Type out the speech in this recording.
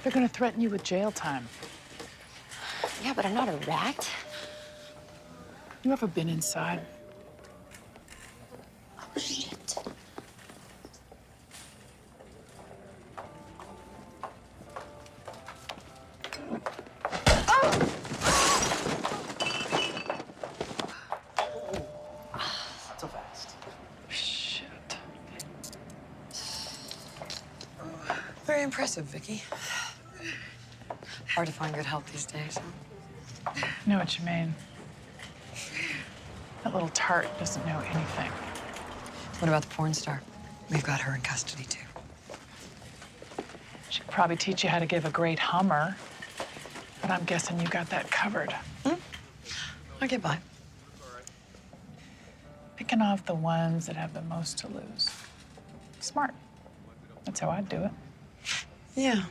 They're gonna threaten you with jail time. Yeah, but I'm not a rat. You ever been inside? Oh, shit. Not so fast. Shit. Very impressive, Vicky. Hard to find good help these days, huh? I know what you mean. That little tart doesn't know anything. What about the porn star? We've got her in custody, too. She could probably teach you how to give a great Hummer, but I'm guessing you got that covered. I'll get by. Picking off the ones that have the most to lose. Smart. That's how I'd do it. Yeah,